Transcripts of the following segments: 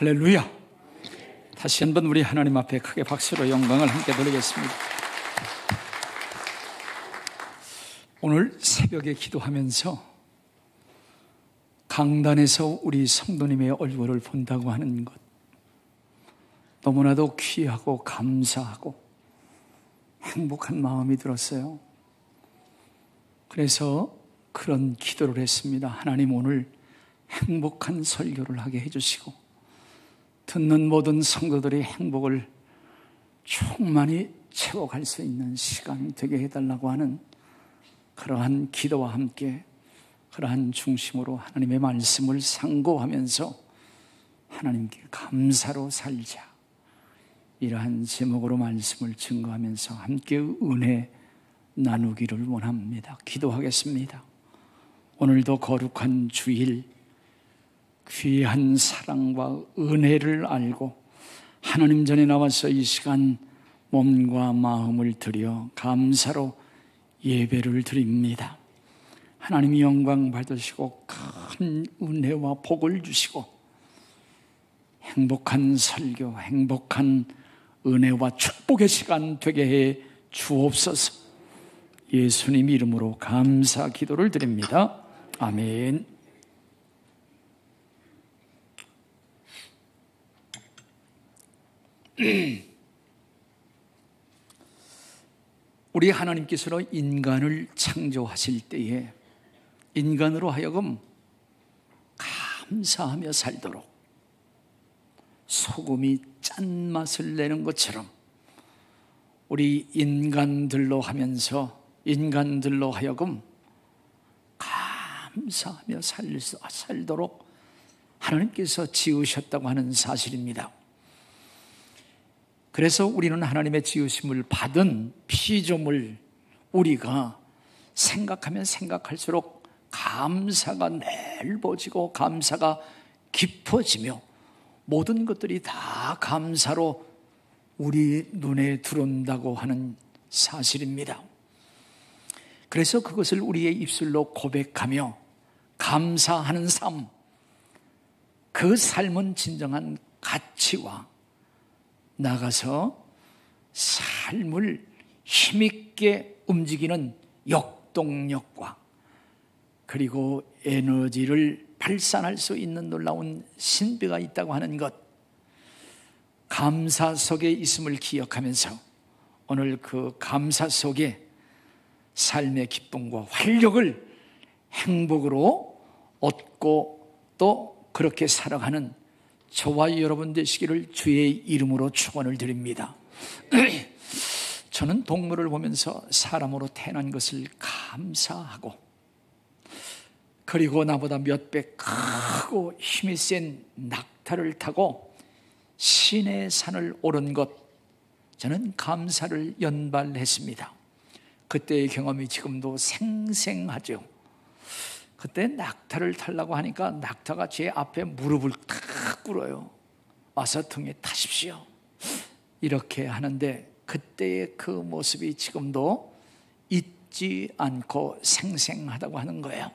할렐루야. 다시 한번 우리 하나님 앞에 크게 박수로 영광을 함께 돌리겠습니다. 오늘 새벽에 기도하면서 강단에서 우리 성도님의 얼굴을 본다고 하는 것, 너무나도 귀하고 감사하고 행복한 마음이 들었어요. 그래서 그런 기도를 했습니다. 하나님, 오늘 행복한 설교를 하게 해주시고 듣는 모든 성도들의 행복을 충만히 채워갈 수 있는 시간이 되게 해달라고 하는 그러한 기도와 함께 그러한 중심으로 하나님의 말씀을 상고하면서 하나님께 감사로 살자, 이러한 제목으로 말씀을 증거하면서 함께 은혜 나누기를 원합니다. 기도하겠습니다. 오늘도 거룩한 주일, 귀한 사랑과 은혜를 알고 하나님 전에 나와서 이 시간 몸과 마음을 들여 감사로 예배를 드립니다. 하나님이 영광 받으시고 큰 은혜와 복을 주시고 행복한 설교, 행복한 은혜와 축복의 시간 되게 해 주옵소서. 예수님 이름으로 감사 기도를 드립니다. 아멘. 우리 하나님께서는 인간을 창조하실 때에 인간으로 하여금 감사하며 살도록 소금이 짠맛을 내는 것처럼 우리 인간들로 하여금 감사하며 살도록 하나님께서 지으셨다고 하는 사실입니다. 그래서 우리는 하나님의 지으심을 받은 피조물, 우리가 생각하면 생각할수록 감사가 넓어지고 감사가 깊어지며 모든 것들이 다 감사로 우리 눈에 들어온다고 하는 사실입니다. 그래서 그것을 우리의 입술로 고백하며 감사하는 삶, 그 삶은 진정한 가치와 나가서 삶을 힘있게 움직이는 역동력과 그리고 에너지를 발산할 수 있는 놀라운 신비가 있다고 하는 것, 감사 속에 있음을 기억하면서 오늘 그 감사 속에 삶의 기쁨과 활력을 행복으로 얻고 또 그렇게 살아가는 저와 여러분 되시기를 주의 이름으로 축원을 드립니다. 저는 동물을 보면서 사람으로 태어난 것을 감사하고, 그리고 나보다 몇 배 크고 힘이 센 낙타를 타고 시내 산을 오른 것, 저는 감사를 연발했습니다. 그때의 경험이 지금도 생생하죠. 그때 낙타를 타려고 하니까 낙타가 제 앞에 무릎을 탁 꿇어요. 와서 등에 타십시오, 이렇게 하는데 그때의 그 모습이 지금도 잊지 않고 생생하다고 하는 거예요.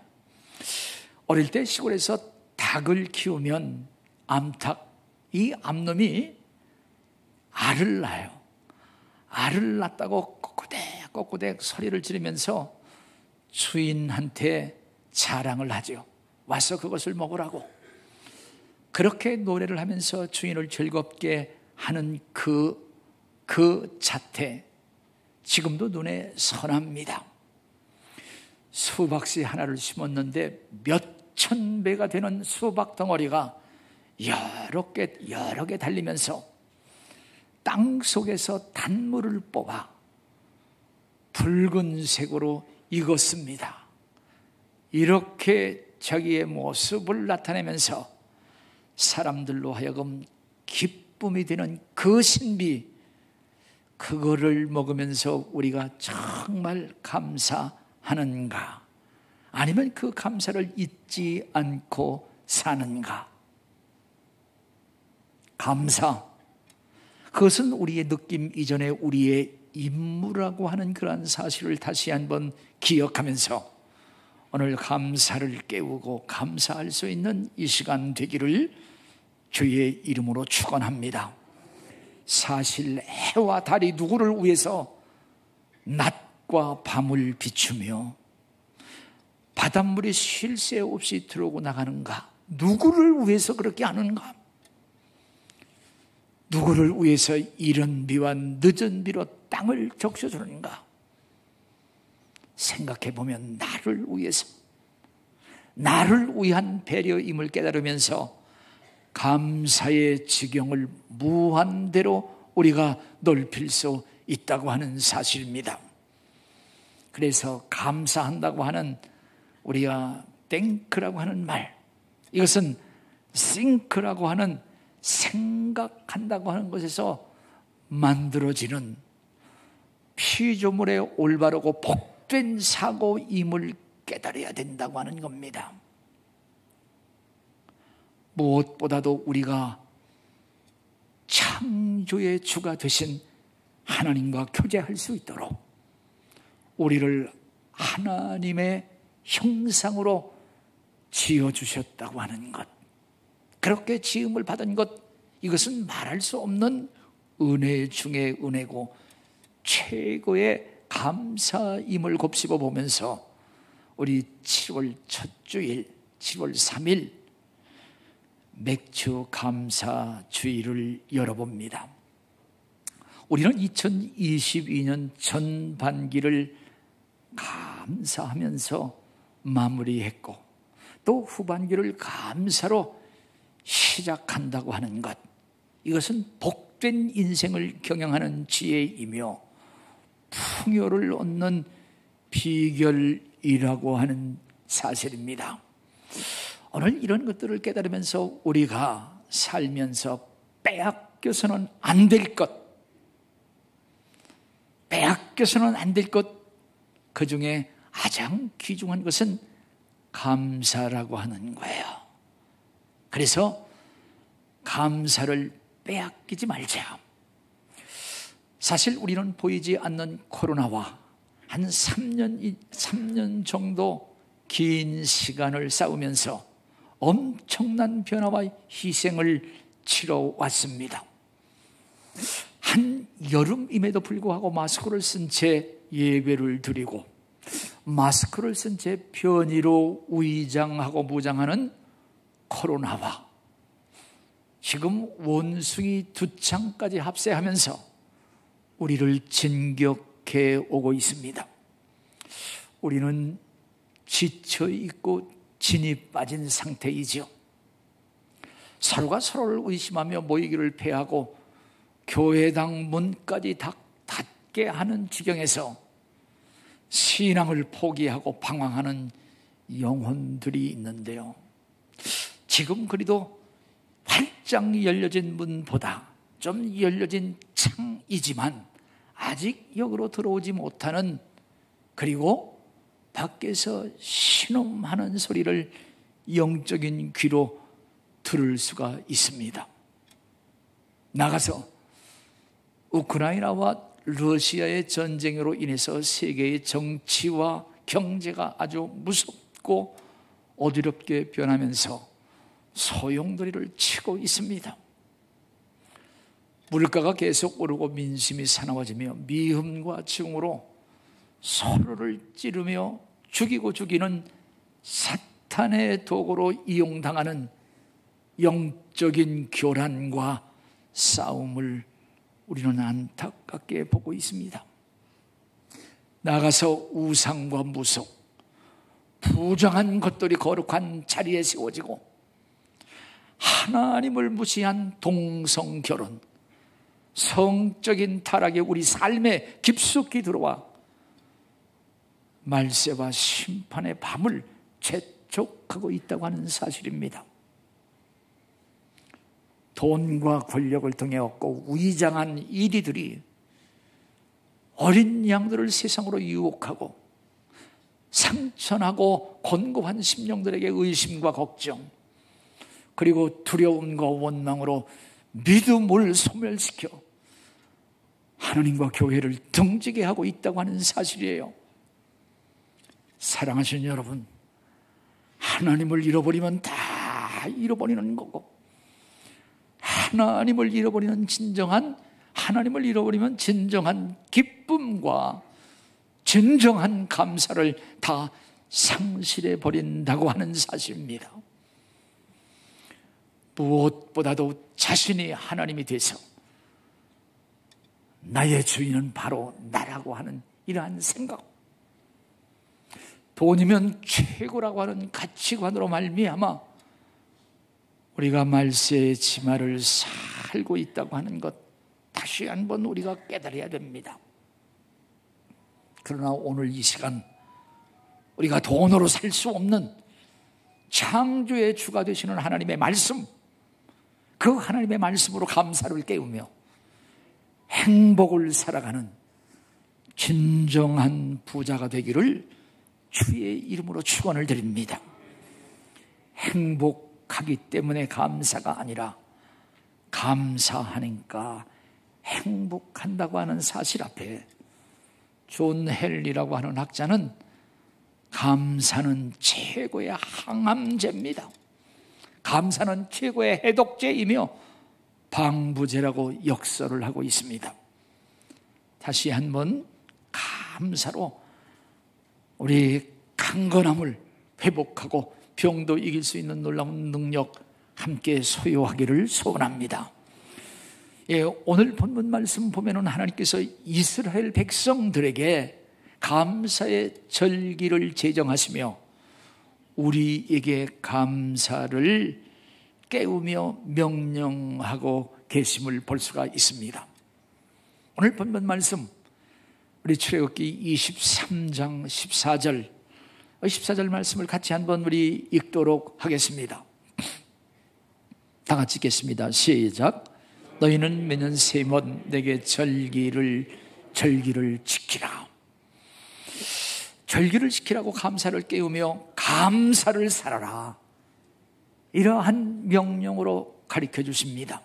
어릴 때 시골에서 닭을 키우면 암탉, 이 암놈이 알을 낳아요. 알을 낳았다고 꼬꾸댁 소리를 지르면서 주인한테 자랑을 하죠. 와서 그것을 먹으라고. 그렇게 노래를 하면서 주인을 즐겁게 하는 그 자태, 지금도 눈에 선합니다. 수박씨 하나를 심었는데 몇천 배가 되는 수박 덩어리가 여러 개 달리면서 땅 속에서 단물을 뽑아 붉은색으로 익었습니다. 이렇게 자기의 모습을 나타내면서 사람들로 하여금 기쁨이 되는 그 신비, 그거를 먹으면서 우리가 정말 감사하는가? 아니면 그 감사를 잊지 않고 사는가? 감사, 그것은 우리의 느낌 이전에 우리의 임무라고 하는 그러한 사실을 다시 한번 기억하면서 오늘 감사를 깨우고 감사할 수 있는 이 시간 되기를 주의 이름으로 축원합니다. 사실 해와 달이 누구를 위해서 낮과 밤을 비추며 바닷물이 쉴 새 없이 들어오고 나가는가? 누구를 위해서 그렇게 하는가? 누구를 위해서 이른 비와 늦은 비로 땅을 적셔주는가? 생각해보면 나를 위해서, 나를 위한 배려임을 깨달으면서 감사의 지경을 무한대로 우리가 넓힐 수 있다고 하는 사실입니다. 그래서 감사한다고 하는 우리가 thank라고 하는 말, 이것은 think라고 하는 생각한다고 하는 것에서 만들어지는 피조물의 올바르고 복된 사고임을 깨달아야 된다고 하는 겁니다. 무엇보다도 우리가 창조의 주가 되신 하나님과 교제할 수 있도록 우리를 하나님의 형상으로 지어주셨다고 하는 것, 그렇게 지음을 받은 것, 이것은 말할 수 없는 은혜 중의 은혜고 최고의 감사임을 곱씹어 보면서 우리 7월 첫 주일, 7월 3일 맥주 감사 주일을 열어봅니다. 우리는 2022년 전반기를 감사하면서 마무리했고 또 후반기를 감사로 시작한다고 하는 것, 이것은 복된 인생을 경영하는 지혜이며 풍요를 얻는 비결이라고 하는 사실입니다. 오늘 이런 것들을 깨달으면서 우리가 살면서 빼앗겨서는 안 될 것, 빼앗겨서는 안 될 것, 그 중에 가장 귀중한 것은 감사라고 하는 거예요. 그래서 감사를 빼앗기지 말자. 사실 우리는 보이지 않는 코로나와 한 3년 정도 긴 시간을 싸우면서 엄청난 변화와 희생을 치러왔습니다. 한 여름임에도 불구하고 마스크를 쓴 채 예배를 드리고 마스크를 쓴 채 변이로 위장하고 무장하는 코로나와 지금 원숭이 두 창까지 합세하면서 우리를 진격해 오고 있습니다. 우리는 지쳐있고 진이 빠진 상태이죠. 서로가 서로를 의심하며 모이기를 패하고 교회당 문까지 닫게 하는 지경에서 신앙을 포기하고 방황하는 영혼들이 있는데요. 지금 그래도 활짝 열려진 문보다 좀 열려진 창이지만 아직 여기로 들어오지 못하는, 그리고 밖에서 신음하는 소리를 영적인 귀로 들을 수가 있습니다. 나가서 우크라이나와 러시아의 전쟁으로 인해서 세계의 정치와 경제가 아주 무섭고 어지럽게 변하면서 소용돌이를 치고 있습니다. 물가가 계속 오르고 민심이 사나워지며 미움과 증오로 서로를 찌르며 죽이고 죽이는 사탄의 도구로 이용당하는 영적인 교란과 싸움을 우리는 안타깝게 보고 있습니다. 나가서 우상과 무속, 부정한 것들이 거룩한 자리에 세워지고 하나님을 무시한 동성결혼, 성적인 타락이 우리 삶에 깊숙이 들어와 말세와 심판의 밤을 재촉하고 있다고 하는 사실입니다. 돈과 권력을 등에 얻고 위장한 이리들이 어린 양들을 세상으로 유혹하고 상처나고 곤고한 심령들에게 의심과 걱정, 그리고 두려움과 원망으로 믿음을 소멸시켜 하나님과 교회를 등지게 하고 있다고 하는 사실이에요. 사랑하시는 여러분, 하나님을 잃어버리면 다 잃어버리는 거고 하나님을 잃어버리면 진정한 기쁨과 진정한 감사를 다 상실해 버린다고 하는 사실입니다. 무엇보다도 자신이 하나님이 돼서 나의 주인은 바로 나라고 하는 이러한 생각, 돈이면 최고라고 하는 가치관으로 말미암아 우리가 말세의 지마를 살고 있다고 하는 것, 다시 한번 우리가 깨달아야 됩니다. 그러나 오늘 이 시간 우리가 돈으로 살 수 없는 창조의 주가 되시는 하나님의 말씀, 그 하나님의 말씀으로 감사를 깨우며 행복을 살아가는 진정한 부자가 되기를 주의 이름으로 축원을 드립니다. 행복하기 때문에 감사가 아니라 감사하니까 행복한다고 하는 사실 앞에 존 헬리라고 하는 학자는 감사는 최고의 항암제입니다. 감사는 최고의 해독제이며 방부제라고 역설을 하고 있습니다. 다시 한번 감사로 우리 강건함을 회복하고 병도 이길 수 있는 놀라운 능력 함께 소유하기를 소원합니다. 오늘 본문 말씀 보면은 하나님께서 이스라엘 백성들에게 감사의 절기를 제정하시며 우리에게 감사를 깨우며 명령하고 계심을 볼 수가 있습니다. 오늘 본문 말씀 우리 출애굽기 23장 14절 말씀을 같이 한번 우리 읽도록 하겠습니다. 다 같이 읽겠습니다. 시작. 너희는 매년 세 번 내게 절기를 지키라. 절기를 지키라고 감사를 깨우며 감사를 살아라, 이러한 명령으로 가르쳐 주십니다.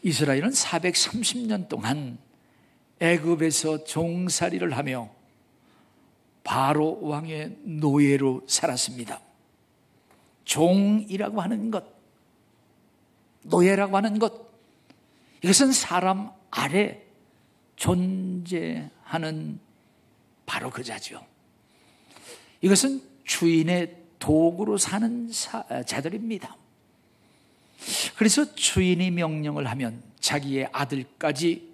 이스라엘은 430년 동안 애굽에서 종살이를 하며 바로 왕의 노예로 살았습니다. 종이라고 하는 것, 노예라고 하는 것, 이것은 사람 아래 존재하는 바로 그 자죠. 이것은 주인의 도구로 사는 자들입니다. 그래서 주인이 명령을 하면 자기의 아들까지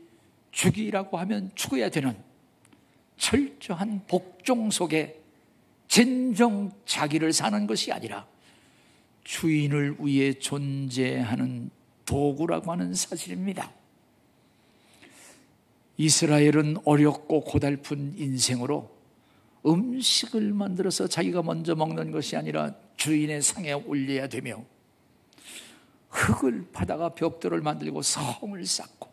죽이라고 하면 죽어야 되는 철저한 복종 속에 진정 자기를 사는 것이 아니라 주인을 위해 존재하는 도구라고 하는 사실입니다. 이스라엘은 어렵고 고달픈 인생으로 음식을 만들어서 자기가 먼저 먹는 것이 아니라 주인의 상에 올려야 되며, 흙을 파다가 벽돌을 만들고 성을 쌓고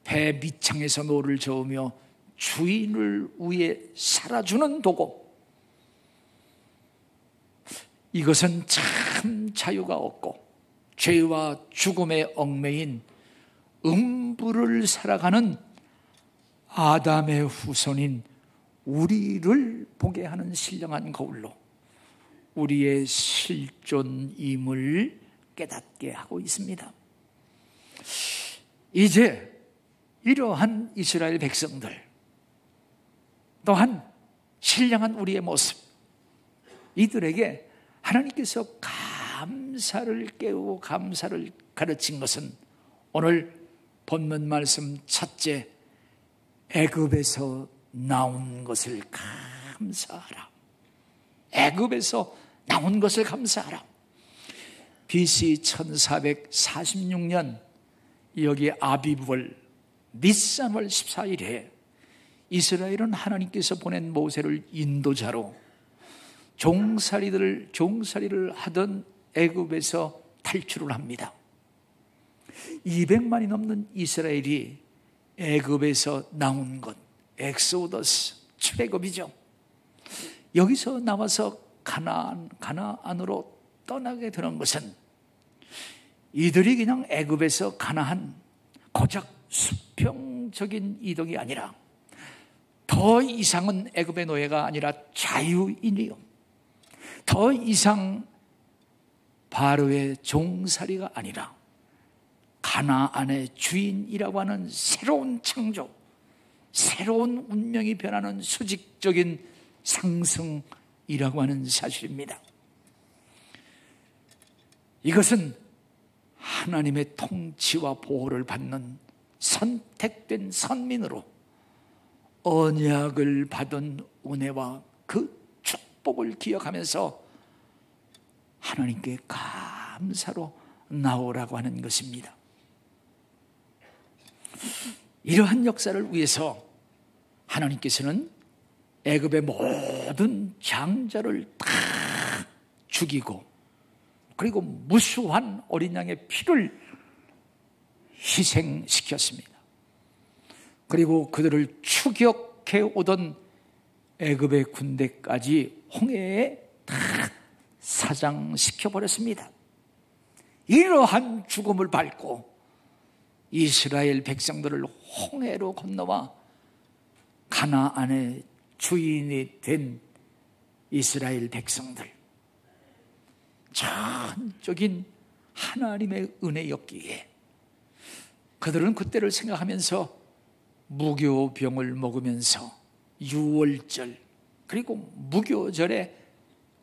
배 밑창에서 노를 저으며 주인을 위해 살아주는 도구, 이것은 참 자유가 없고 죄와 죽음의 얽매인 음부를 살아가는 아담의 후손인 우리를 보게 하는 신령한 거울로 우리의 실존임을 깨닫게 하고 있습니다. 이제 이러한 이스라엘 백성들 또한 신령한 우리의 모습, 이들에게 하나님께서 감사를 깨우고 감사를 가르친 것은 오늘 본문 말씀 첫째, 애굽에서 나온 것을 감사하라. 애굽에서 나온 것을 감사하라. BC 1446년 여기 아비브월 니산월 14일에 이스라엘은 하나님께서 보낸 모세를 인도자로 종살이를 하던 애굽에서 탈출을 합니다. 200만이 넘는 이스라엘이 애굽에서 나온 것, 엑소더스, 출애굽이죠. 여기서 나와서 가나안으로 떠나게 되는 것은 이들이 그냥 애굽에서 가나안 고작 수평적인 이동이 아니라 더 이상은 애굽의 노예가 아니라 자유인이요, 더 이상 바로의 종살이가 아니라 가나안의 주인이라고 하는 새로운 창조, 새로운 운명이 변하는 수직적인 상승이라고 하는 사실입니다. 이것은 하나님의 통치와 보호를 받는 선택된 선민으로 언약을 받은 은혜와 그 축복을 기억하면서 하나님께 감사로 나오라고 하는 것입니다. 이러한 역사를 위해서 하나님께서는 애굽의 모든 장자를 다 죽이고, 그리고 무수한 어린 양의 피를 희생시켰습니다. 그리고 그들을 추격해 오던 애굽의 군대까지 홍해에 다 사장시켜 버렸습니다. 이러한 죽음을 밟고 이스라엘 백성들을 홍해로 건너와 가나안의 주인이 된 이스라엘 백성들, 전적인 하나님의 은혜였기에 그들은 그때를 생각하면서 무교병을 먹으면서 유월절 그리고 무교절에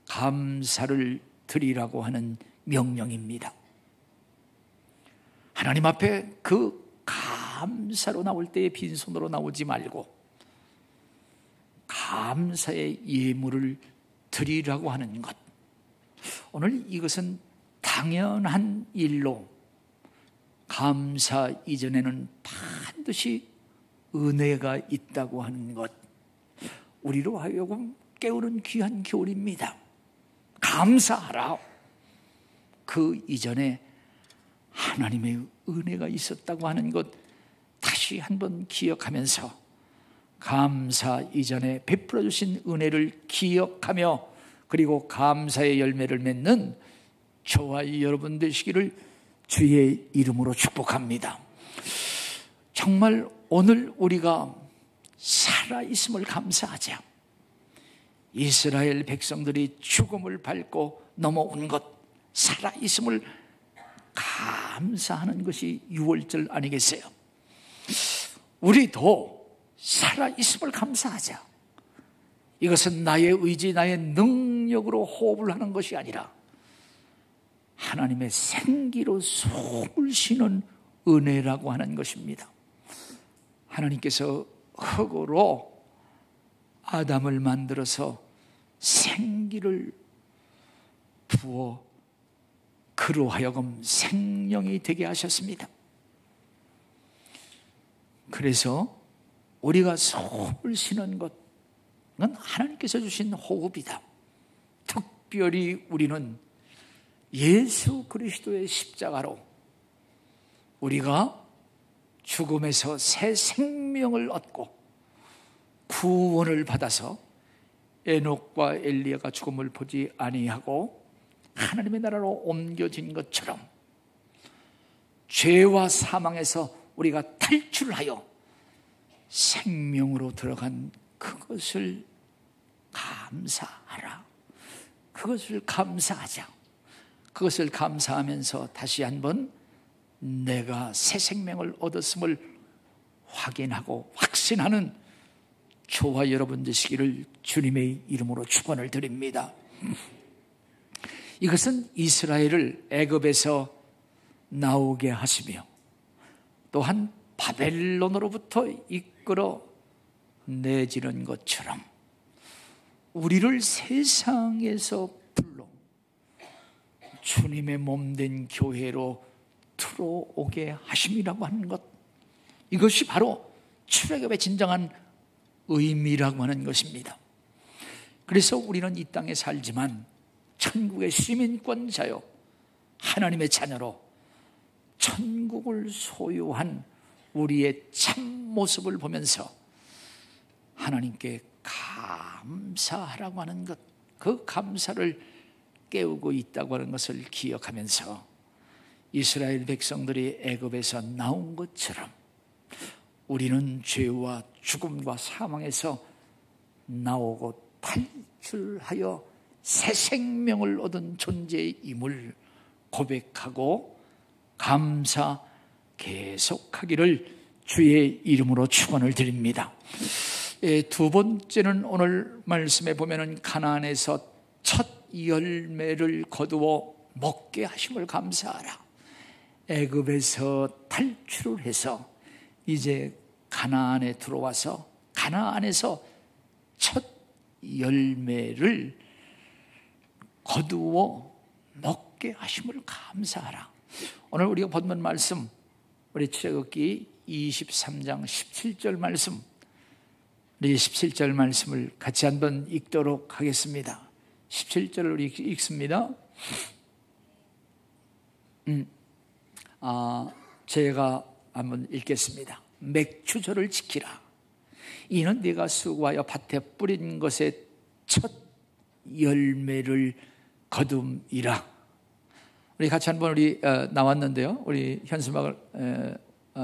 감사를 드리라고 하는 명령입니다. 하나님 앞에 그 감사로 나올 때에 빈손으로 나오지 말고 감사의 예물을 드리라고 하는 것, 오늘 이것은 당연한 일로 감사 이전에는 반드시 은혜가 있다고 하는 것, 우리로 하여금 깨우는 귀한 교훈입니다. 감사하라. 그 이전에 하나님의 은혜가 있었다고 하는 것 다시 한번 기억하면서 감사 이전에 베풀어 주신 은혜를 기억하며 그리고 감사의 열매를 맺는 저와 여러분 되시기를 주의 이름으로 축복합니다. 정말 오늘 우리가 살아있음을 감사하자. 이스라엘 백성들이 죽음을 밟고 넘어온 것, 살아있음을 감사하는 것이 유월절 아니겠어요? 우리도 살아있음을 감사하자. 이것은 나의 의지, 나의 능력으로 호흡을 하는 것이 아니라 하나님의 생기로 숨을 쉬는 은혜라고 하는 것입니다. 하나님께서 흙으로 아담을 만들어서 생기를 부어 그로 하여금 생명이 되게 하셨습니다. 그래서 우리가 숨을 쉬는 것은 하나님께서 주신 호흡이다. 특별히 우리는 예수 그리스도의 십자가로 우리가 죽음에서 새 생명을 얻고 구원을 받아서 에녹과 엘리야가 죽음을 보지 아니하고 하나님의 나라로 옮겨진 것처럼 죄와 사망에서 우리가 탈출하여 생명으로 들어간 그것을 감사하라. 그것을 감사하자. 그것을 감사하면서 다시 한번 내가 새 생명을 얻었음을 확인하고 확신하는 저와 여러분 되시기를 주님의 이름으로 축원을 드립니다. 이것은 이스라엘을 애굽에서 나오게 하시며 또한 바벨론으로부터 이끌어 내지는 것처럼 우리를 세상에서 불러 주님의 몸된 교회로 들어오게 하심이라고 하는 것, 이것이 바로 출애굽의 진정한 의미라고 하는 것입니다. 그래서 우리는 이 땅에 살지만 천국의 시민권자요 하나님의 자녀로 천국을 소유한 우리의 참모습을 보면서 하나님께 감사하라고 하는 것, 그 감사를 깨우고 있다고 하는 것을 기억하면서 이스라엘 백성들이 애굽에서 나온 것처럼 우리는 죄와 죽음과 사망에서 나오고 탈출하여 새 생명을 얻은 존재임을 고백하고 감사 계속하기를 주의 이름으로 축원을 드립니다. 두 번째는 오늘 말씀에 보면은 가나안에서 첫 열매를 거두어 먹게 하심을 감사하라. 애굽에서 탈출을 해서 이제 가나안에 들어와서 가나안에서 첫 열매를 거두어 먹게 하심을 감사하라. 오늘 우리가 본문 말씀, 우리 출애굽기 23장 17절 말씀, 우리 17절 말씀을 같이 한번 읽도록 하겠습니다. 17절을 우리 읽습니다. 제가 한번 읽겠습니다. 맥추절을 지키라. 이는 네가 수고하여 밭에 뿌린 것의 첫 열매를 거둠이라. 우리 같이 한번 우리 나왔는데요. 우리 현수막을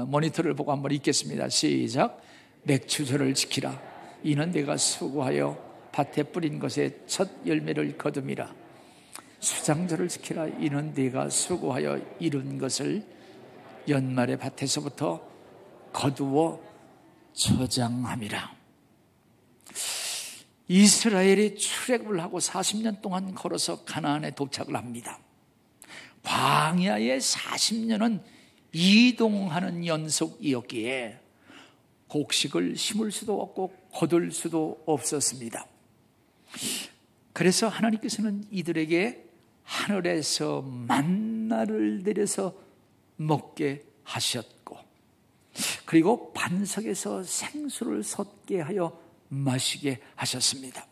모니터를 보고 한번 읽겠습니다. 시작. 맥추절을 지키라. 이는 네가 수고하여 밭에 뿌린 것의 첫 열매를 거둠이라. 수장절을 지키라. 이는 네가 수고하여 이룬 것을 연말의 밭에서부터 거두어 저장함이라. 이스라엘이 출애굽을 하고 40년 동안 걸어서 가나안에 도착을 합니다. 광야의 40년은 이동하는 연속이었기에 곡식을 심을 수도 없고 거둘 수도 없었습니다. 그래서 하나님께서는 이들에게 하늘에서 만나를 내려서 먹게 하셨고, 그리고 반석에서 생수를 솟게 하여 마시게 하셨습니다.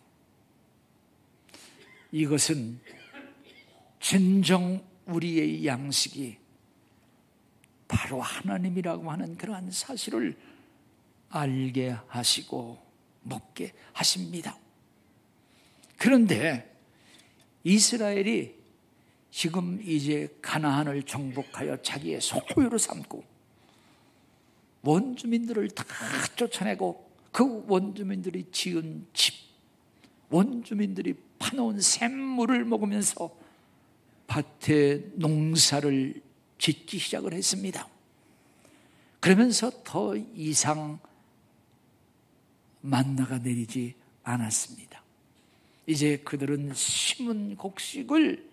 이것은 진정 우리의 양식이 바로 하나님이라고 하는 그러한 사실을 알게 하시고 먹게 하십니다. 그런데 이스라엘이 지금 이제 가나안을 정복하여 자기의 소유로 삼고 원주민들을 다 쫓아내고 그 원주민들이 지은 집, 원주민들이 파놓은 샘물을 먹으면서 밭에 농사를 짓기 시작을 했습니다. 그러면서 더 이상 만나가 내리지 않았습니다. 이제 그들은 심은 곡식을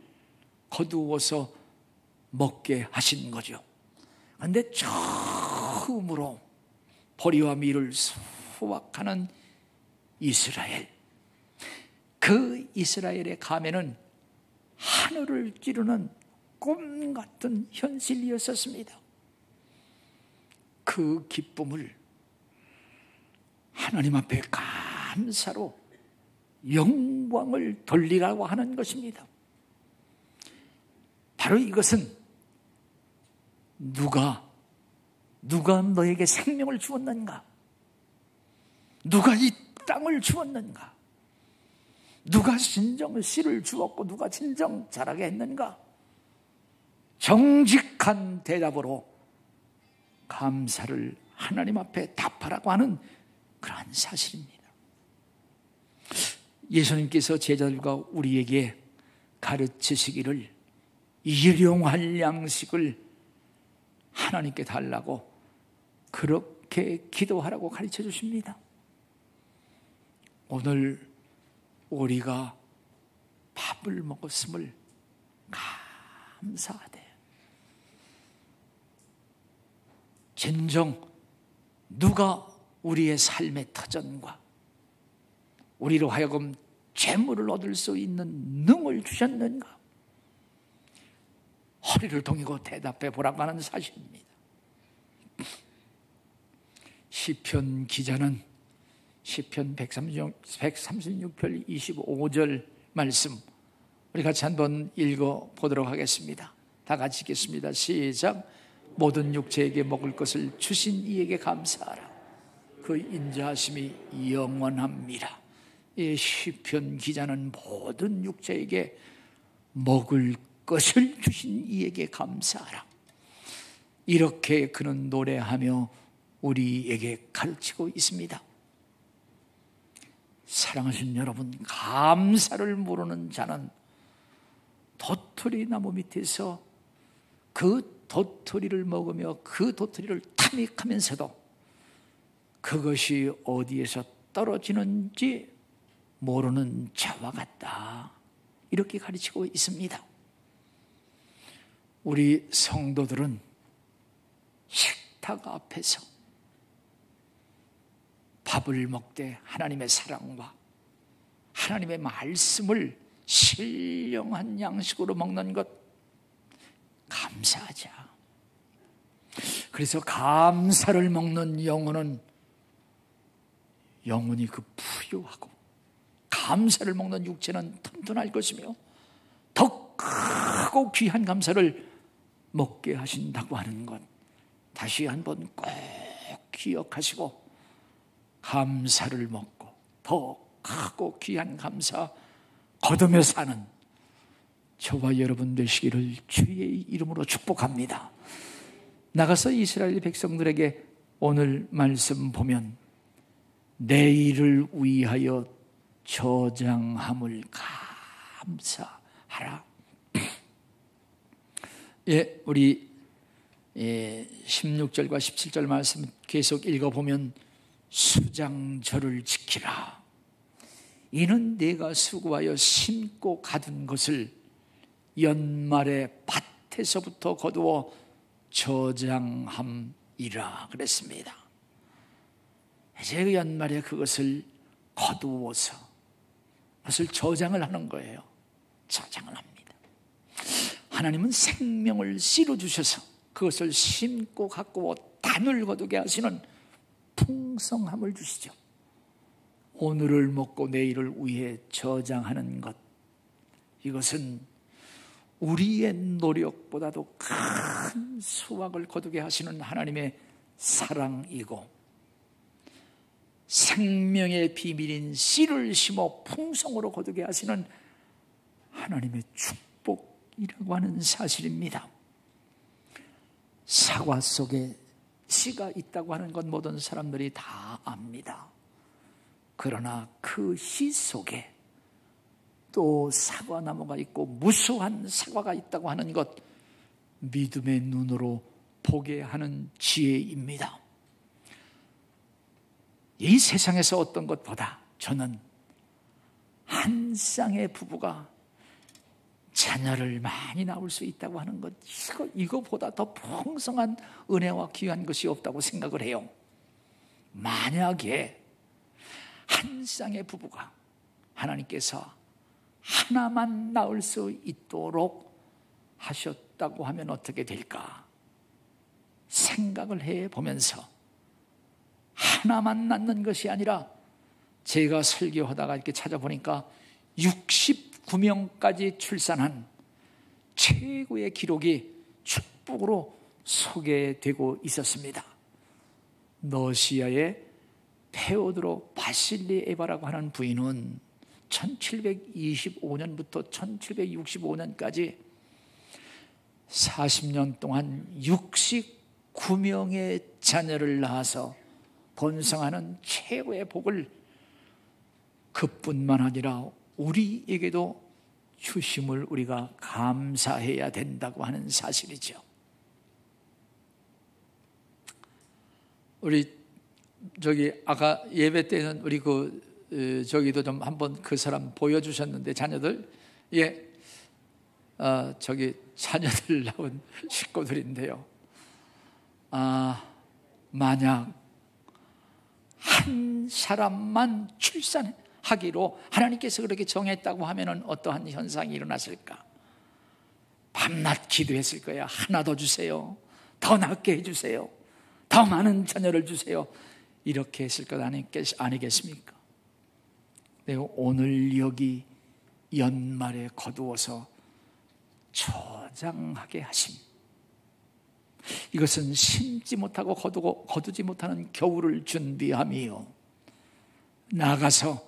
거두어서 먹게 하신 거죠. 그런데 처음으로 보리와 밀을 수확하는 이스라엘, 그 이스라엘의 감에는 하늘을 찌르는 꿈 같은 현실이었었습니다. 그 기쁨을 하나님 앞에 감사로 영광을 돌리라고 하는 것입니다. 바로 이것은 누가 너에게 생명을 주었는가? 누가 이 땅을 주었는가? 누가 진정 씨를 주었고 누가 진정 자라게 했는가? 정직한 대답으로 감사를 하나님 앞에 답하라고 하는 그러한 사실입니다. 예수님께서 제자들과 우리에게 가르치시기를 일용할 양식을 하나님께 달라고 그렇게 기도하라고 가르쳐 주십니다. 오늘 우리가 밥을 먹었음을 감사하되 진정 누가 우리의 삶의 터전과 우리로 하여금 재물을 얻을 수 있는 능을 주셨는가? 허리를 동이고 대답해 보라고 하는 사실입니다. 시편 기자는 시편 136편 25절 말씀 우리 같이 한번 읽어보도록 하겠습니다. 다 같이 읽겠습니다. 시작. 모든 육체에게 먹을 것을 주신 이에게 감사하라. 그 인자하심이 영원합니다. 이 시편 기자는 모든 육체에게 먹을 것을 주신 이에게 감사하라. 이렇게 그는 노래하며 우리에게 가르치고 있습니다. 사랑하신 여러분, 감사를 모르는 자는 도토리 나무 밑에서 그 도토리를 먹으며 그 도토리를 탐닉하면서도 그것이 어디에서 떨어지는지 모르는 자와 같다, 이렇게 가르치고 있습니다. 우리 성도들은 식탁 앞에서 밥을 먹되 하나님의 사랑과 하나님의 말씀을 신령한 양식으로 먹는 것 감사하자. 그래서 감사를 먹는 영혼은 영혼이 그 부유하고, 감사를 먹는 육체는 튼튼할 것이며 더 크고 귀한 감사를 먹게 하신다고 하는 것, 다시 한번 꼭 기억하시고 감사를 먹고 더 크고 귀한 감사 거두며 사는 저와 여러분 되시기를 주의 이름으로 축복합니다. 나가서 이스라엘 백성들에게 오늘 말씀 보면 내일을 위하여 저장함을 감사하라. 예, 우리 16절과 17절 말씀 계속 읽어보면 수장절을 지키라. 이는 내가 수고하여 심고 가둔 것을 연말에 밭에서부터 거두어 저장함이라 그랬습니다. 이제 연말에 그것을 거두어서 그것을 저장을 하는 거예요. 저장을 합니다. 하나님은 생명을 씨로 주셔서 그것을 심고 가꾸어 단을 거두게 하시는 풍성함을 주시죠. 오늘을 먹고 내일을 위해 저장하는 것, 이것은 우리의 노력보다도 큰 수확을 거두게 하시는 하나님의 사랑이고, 생명의 비밀인 씨를 심어 풍성으로 거두게 하시는 하나님의 축복이라고 하는 사실입니다. 사과 속에 씨가 있다고 하는 건 모든 사람들이 다 압니다. 그러나 그 씨 속에 또 사과나무가 있고 무수한 사과가 있다고 하는 것, 믿음의 눈으로 보게 하는 지혜입니다. 이 세상에서 어떤 것보다 저는 한 쌍의 부부가 자녀를 많이 낳을 수 있다고 하는 것, 이거보다 더 풍성한 은혜와 귀한 것이 없다고 생각을 해요. 만약에 한 쌍의 부부가 하나님께서 하나만 낳을 수 있도록 하셨다고 하면 어떻게 될까 생각을 해보면서, 하나만 낳는 것이 아니라 제가 설교하다가 이렇게 찾아보니까 69명까지 출산한 최고의 기록이 축복으로 소개되고 있었습니다. 러시아의 페오드로 바실리에바라고 하는 부인은 1725년부터 1765년까지 40년 동안 69명의 자녀를 낳아서 번성하는 최고의 복을 그뿐만 아니라 우리에게도 주심을 우리가 감사해야 된다고 하는 사실이죠. 우리 아까 예배 때는 우리 저기도 좀 한번 그 사람 보여주셨는데, 자녀들, 자녀들 낳은 식구들인데요. 만약 한 사람만 출산하기로 하나님께서 그렇게 정했다고 하면 어떠한 현상이 일어났을까? 밤낮 기도했을 거야. 하나 더 주세요. 더 낫게 해주세요. 더 많은 자녀를 주세요. 이렇게 했을 것 아니겠습니까? 네, 오늘 여기 연말에 거두어서 저장하게 하심, 이것은 심지 못하고 거두지 못하는 겨울을 준비함이요, 나아가서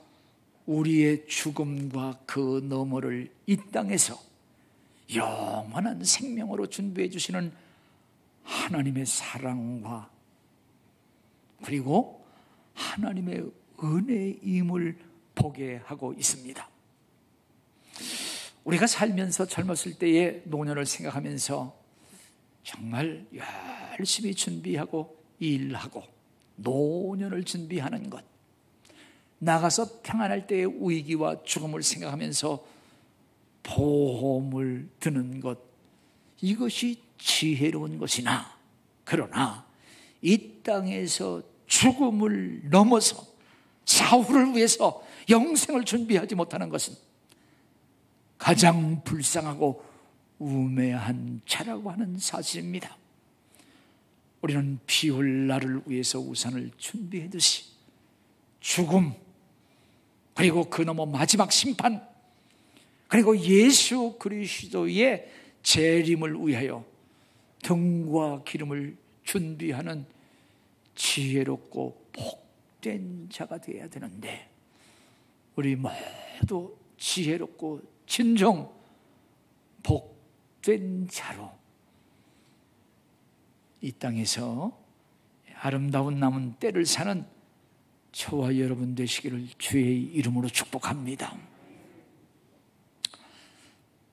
우리의 죽음과 그 너머를 이 땅에서 영원한 생명으로 준비해 주시는 하나님의 사랑과 그리고 하나님의 은혜임을 보게 하고 있습니다. 우리가 살면서 젊었을 때의 노년을 생각하면서 정말 열심히 준비하고 일하고 노년을 준비하는 것, 나가서 평안할 때의 위기와 죽음을 생각하면서 보험을 드는 것, 이것이 지혜로운 것이나, 그러나 이 땅에서 죽음을 넘어서 사후를 위해서 영생을 준비하지 못하는 것은 가장 불쌍하고 우매한 자라고 하는 사실입니다. 우리는 비올 날을 위해서 우산을 준비하듯이 죽음, 그리고 그 너머 마지막 심판, 그리고 예수 그리스도의 재림을 위하여 등과 기름을 준비하는 지혜롭고 복된 자가 되어야 되는데, 우리 모두 지혜롭고 진정 복된 자로 이 땅에서 아름다운 남은 때를 사는 저와 여러분 되시기를 주의 이름으로 축복합니다.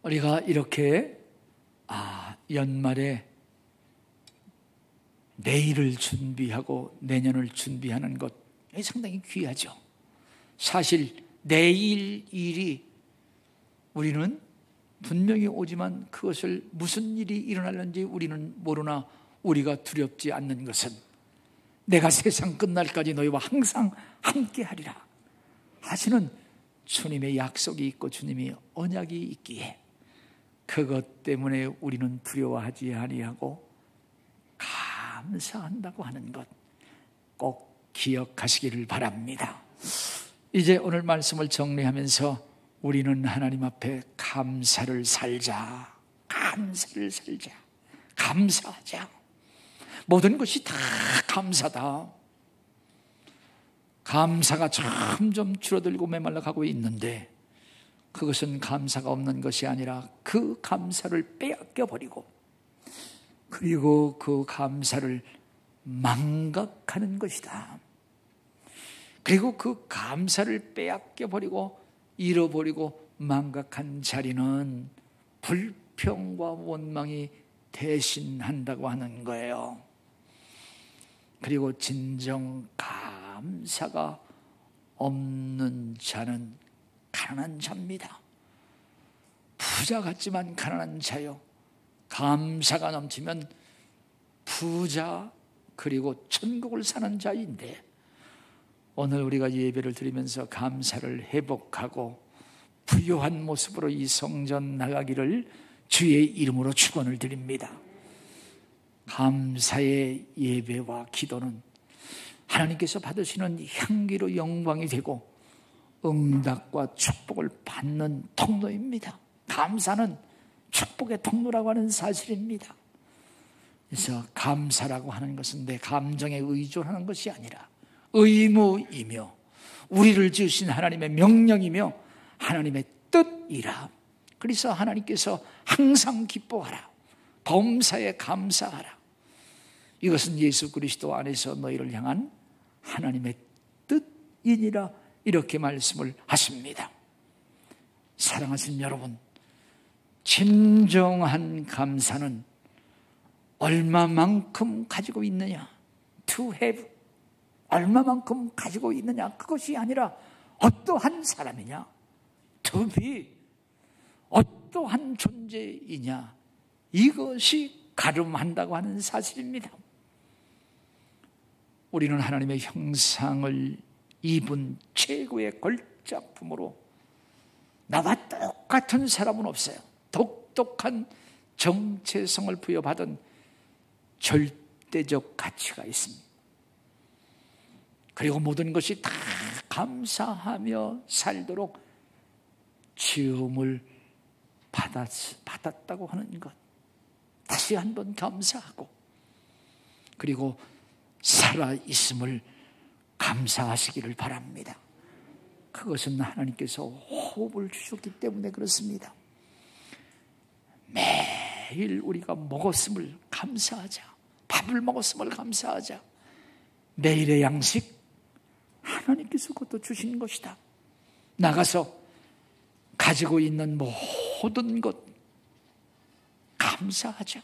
우리가 이렇게 연말에 내일을 준비하고 내년을 준비하는 것, 상당히 귀하죠. 사실 내일 일이 우리는 분명히 오지만 그것을 무슨 일이 일어날는지 우리는 모르나 우리가 두렵지 않는 것은 내가 세상 끝날까지 너희와 항상 함께하리라 하시는 주님의 약속이 있고 주님의 언약이 있기에 그것 때문에 우리는 두려워하지 아니하고 감사한다고 하는 것 꼭 기억하시기를 바랍니다. 이제 오늘 말씀을 정리하면서 우리는 하나님 앞에 감사를 살자, 감사를 살자, 감사하자. 모든 것이 다 감사다. 감사가 점점 줄어들고 메말라가고 있는데 그것은 감사가 없는 것이 아니라 그 감사를 빼앗겨버리고 그리고 그 감사를 망각하는 것이다. 그리고 그 감사를 빼앗겨버리고 잃어버리고 망각한 자리는 불평과 원망이 대신한다고 하는 거예요. 그리고 진정 감사가 없는 자는 가난한 자입니다. 부자 같지만 가난한 자요. 감사가 넘치면 부자, 그리고 천국을 사는 자인데, 오늘 우리가 예배를 드리면서 감사를 회복하고 부요한 모습으로 이 성전 나가기를 주의 이름으로 축원을 드립니다. 감사의 예배와 기도는 하나님께서 받으시는 향기로 영광이 되고 응답과 축복을 받는 통로입니다. 감사는 축복의 통로라고 하는 사실입니다. 그래서 감사라고 하는 것은 내 감정에 의존하는 것이 아니라 의무이며 우리를 지으신 하나님의 명령이며 하나님의 뜻이라. 그래서 하나님께서 항상 기뻐하라, 범사에 감사하라. 이것은 예수 그리스도 안에서 너희를 향한 하나님의 뜻이니라, 이렇게 말씀을 하십니다. 사랑하신 여러분, 진정한 감사는 얼마만큼 가지고 있느냐, to have, 얼마만큼 가지고 있느냐, 그것이 아니라 어떠한 사람이냐, to be, 어떠한 존재이냐, 이것이 가름한다고 하는 사실입니다. 우리는 하나님의 형상을 입은 최고의 걸작품으로 나와 똑같은 사람은 없어요. 독특한 정체성을 부여받은 절대적 가치가 있습니다. 그리고 모든 것이 다 감사하며 살도록 지음을 받았다고 하는 것, 다시 한번 감사하고, 그리고 살아있음을 감사하시기를 바랍니다. 그것은 하나님께서 호흡을 주셨기 때문에 그렇습니다. 매일 우리가 먹었음을 감사하자, 밥을 먹었음을 감사하자. 내일의 양식 하나님께서 그것도 주신 것이다. 나가서 가지고 있는 모든 것 감사하자.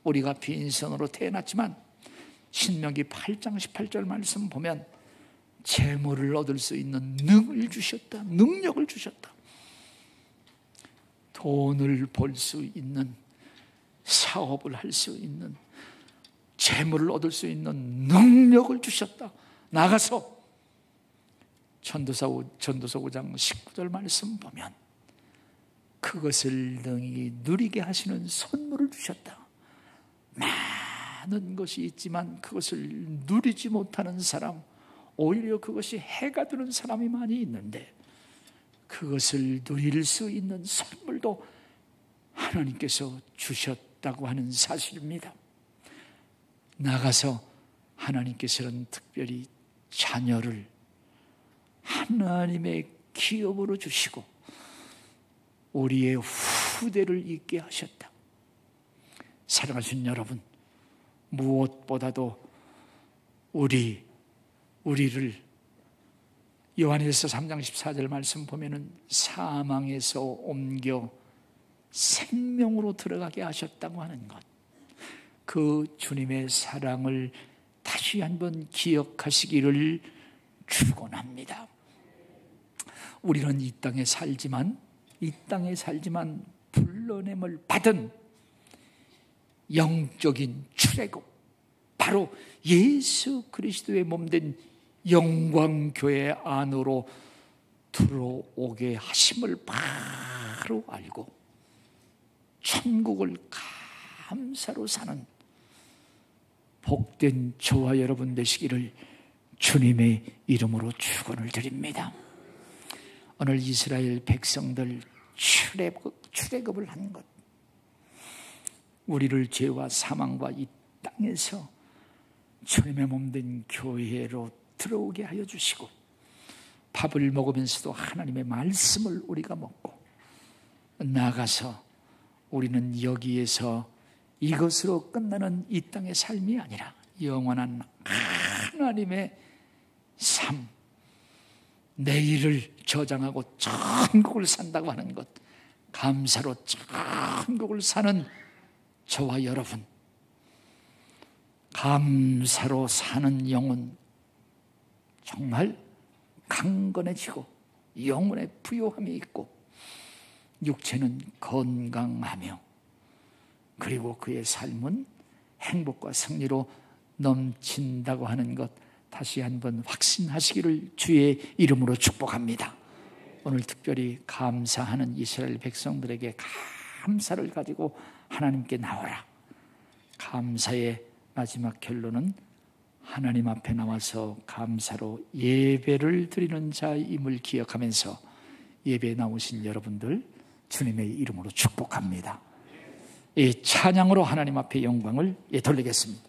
우리가 빈손으로 태어났지만 신명기 8장 18절 말씀 보면 재물을 얻을 수 있는 능을 주셨다. 능력을 주셨다. 돈을 벌 수 있는, 사업을 할 수 있는, 재물을 얻을 수 있는 능력을 주셨다. 나가서 전도서 5장 19절 말씀 보면 그것을 능히 누리게 하시는 선물을 주셨다. 많은 것이 있지만 그것을 누리지 못하는 사람, 오히려 그것이 해가 되는 사람이 많이 있는데 그것을 누릴 수 있는 선물도 하나님께서 주셨다고 하는 사실입니다. 나가서 하나님께서는 특별히 자녀를 하나님의 기업으로 주시고 우리의 후대를 있게 하셨다. 사랑하신 여러분, 무엇보다도 우리를 요한일서 3장 14절 말씀 보면은 사망에서 옮겨 생명으로 들어가게 하셨다고 하는 것, 그 주님의 사랑을 다시 한번 기억하시기를 축원합니다. 우리는 이 땅에 살지만 불러냄을 받은 영적인 출애굽, 바로 예수 그리스도의 몸된 영광교회 안으로 들어오게 하심을 바로 알고 천국을 감사로 사는 복된 저와 여러분 되시기를 주님의 이름으로 축원을 드립니다. 오늘 이스라엘 백성들 출애굽을 한 것, 우리를 죄와 사망과 이 땅에서 주님의 몸된 교회로 들어오게 하여 주시고 밥을 먹으면서도 하나님의 말씀을 우리가 먹고 나가서 우리는 여기에서 이것으로 끝나는 이 땅의 삶이 아니라 영원한 하나님의 삶, 내일을 저장하고 천국을 산다고 하는 것, 감사로 천국을 사는 저와 여러분, 감사로 사는 영혼 정말 강건해지고 영혼의 부요함이 있고 육체는 건강하며 그리고 그의 삶은 행복과 승리로 넘친다고 하는 것 다시 한번 확신하시기를 주의 이름으로 축복합니다. 오늘 특별히 감사하는 이스라엘 백성들에게 감사를 가지고 하나님께 나오라. 감사의 마지막 결론은 하나님 앞에 나와서 감사로 예배를 드리는 자임을 기억하면서 예배에 나오신 여러분들 주님의 이름으로 축복합니다. 이 찬양으로 하나님 앞에 영광을 돌리겠습니다.